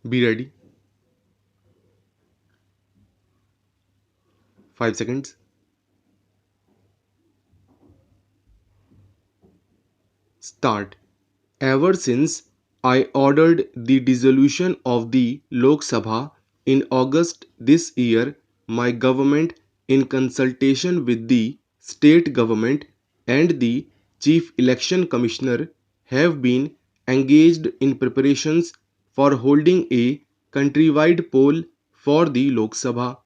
Be ready. 5 seconds. Start. Ever since I ordered the dissolution of the Lok Sabha in August this year, my government, in consultation with the state government and the Chief Election Commissioner, have been engaged in preparations for holding a countrywide poll for the Lok Sabha.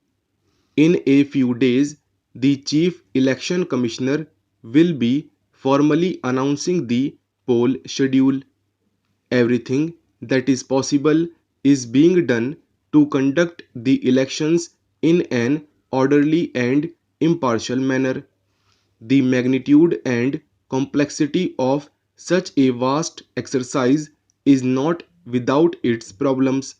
In a few days, the Chief Election Commissioner will be formally announcing the poll schedule. Everything that is possible is being done to conduct the elections in an orderly and impartial manner. The magnitude and complexity of such a vast exercise is not without its problems.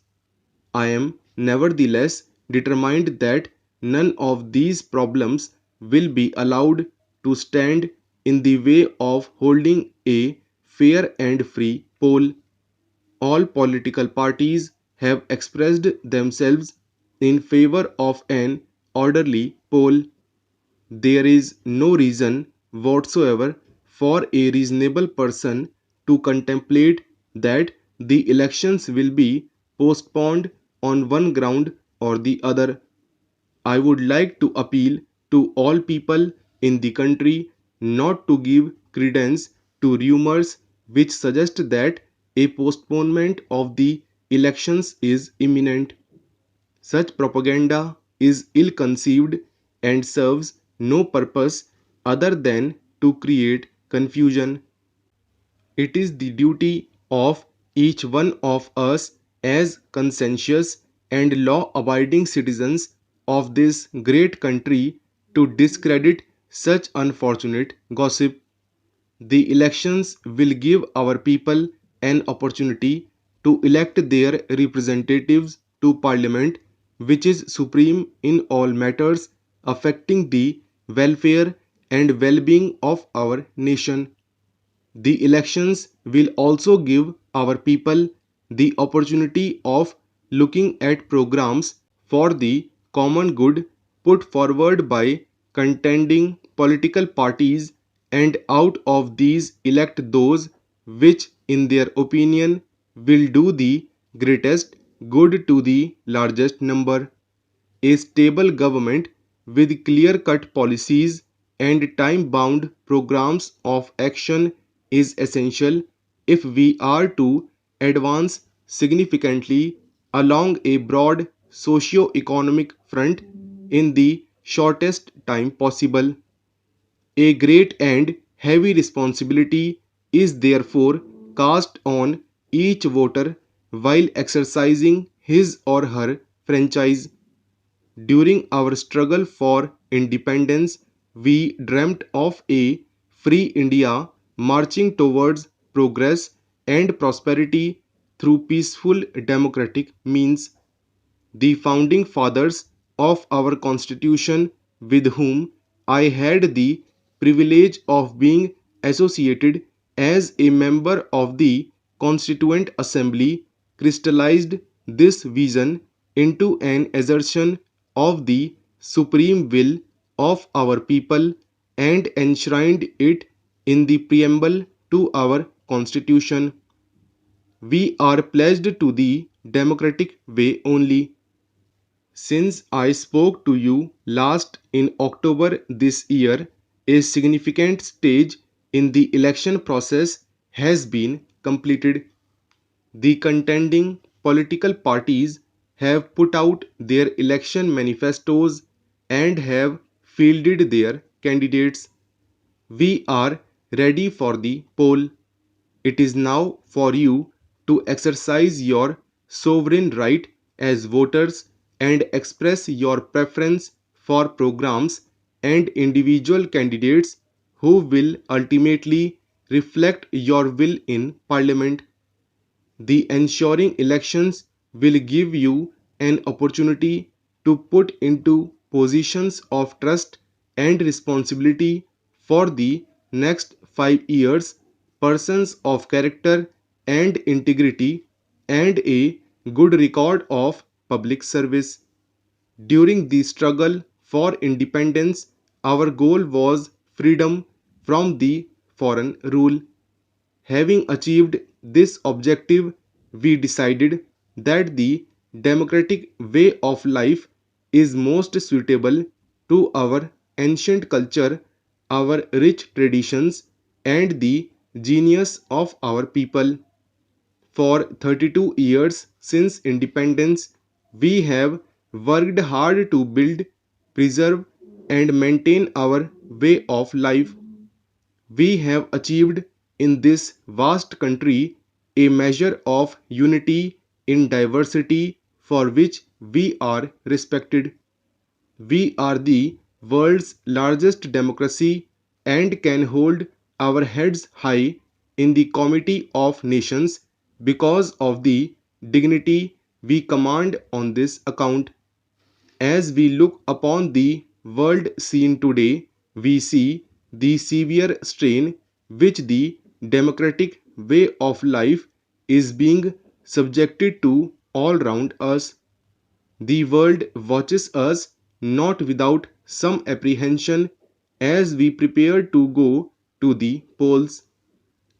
I am nevertheless determined that none of these problems will be allowed to stand in the way of holding a fair and free poll. All political parties have expressed themselves in favor of an orderly poll. There is no reason whatsoever for a reasonable person to contemplate that the elections will be postponed on one ground or the other. I would like to appeal to all people in the country not to give credence to rumors which suggest that a postponement of the elections is imminent. Such propaganda is ill conceived and serves no purpose other than to create confusion. It is the duty of each one of us as conscientious and law abiding citizens of this great country to discredit such unfortunate gossip. The elections will give our people an opportunity to elect their representatives to Parliament, which is supreme in all matters affecting the welfare and well being of our nation. The elections will also give our people the opportunity of looking at programs for the common good put forward by contending political parties and out of these elect those which, in their opinion, will do the greatest good to the largest number. A stable government with clear cut policies and time bound programs of action is essential if we are to advance significantly along a broad socio economic front in the shortest time possible. A great and heavy responsibility is therefore cast on each voter while exercising his or her franchise. During our struggle for independence, we dreamt of a free India marching towards progress and prosperity through peaceful democratic means. The founding fathers of our Constitution, with whom I had the privilege of being associated as a member of the Constituent Assembly, crystallized this vision into an assertion of the supreme will of our people and enshrined it in the preamble to our Constitution. We are pledged to the democratic way only. Since I spoke to you last in October this year, a significant stage in the election process has been completed. The contending political parties have put out their election manifestos and have fielded their candidates. We are ready for the poll. It is now for you to exercise your sovereign right as voters and express your preference for programs and individual candidates who will ultimately reflect your will in Parliament. The ensuing elections will give you an opportunity to put into positions of trust and responsibility for the next 5 years persons of character and integrity and a good record of public service. During the struggle for independence, our goal was freedom from the foreign rule. Having achieved this objective, we decided that the democratic way of life is most suitable to our ancient culture, our rich traditions, and the genius of our people. For 32 years since independence, we have worked hard to build, preserve, and maintain our way of life. We have achieved in this vast country a measure of unity in diversity for which we are respected. We are the world's largest democracy and can hold our heads high in the Committee of Nations because of the dignity we command on this account. As we look upon the world scene today, we see the severe strain which the democratic way of life is being subjected to all round us. The world watches us not without some apprehension as we prepare to go to the polls.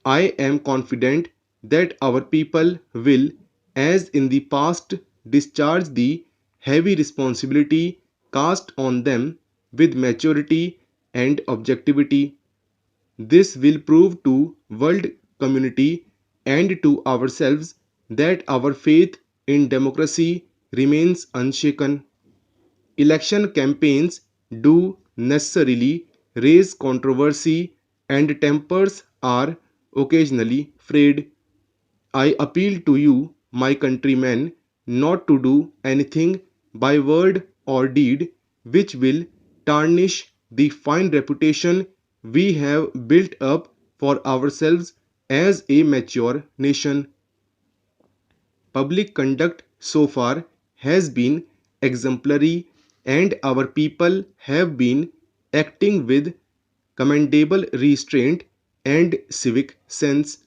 I am confident that our people will, as in the past, discharge the heavy responsibility cast on them with maturity and objectivity. This will prove to world community and to ourselves that our faith in democracy remains unshaken. Election campaigns do necessarily raise controversy and tempers are occasionally frayed. I appeal to you, my countrymen, not to do anything by word or deed which will tarnish the fine reputation we have built up for ourselves as a mature nation. Public conduct so far has been exemplary, and our people have been acting with commendable restraint and civic sense.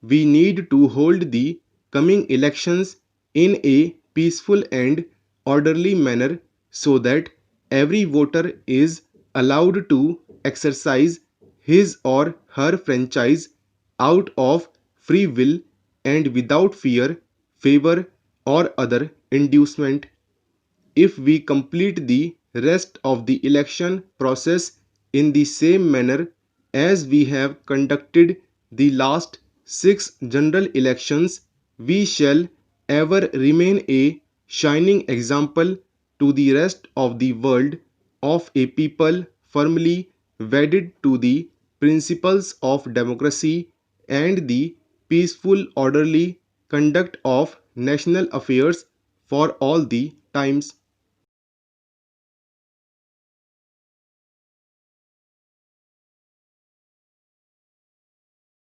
We need to hold the coming elections in a peaceful and orderly manner so that every voter is allowed to exercise his or her franchise out of free will and without fear, favor, or other inducement. If we complete the rest of the election process in the same manner as we have conducted the last six general elections, we shall ever remain a shining example to the rest of the world of a people firmly wedded to the principles of democracy and the peaceful, orderly conduct of national affairs for all the times.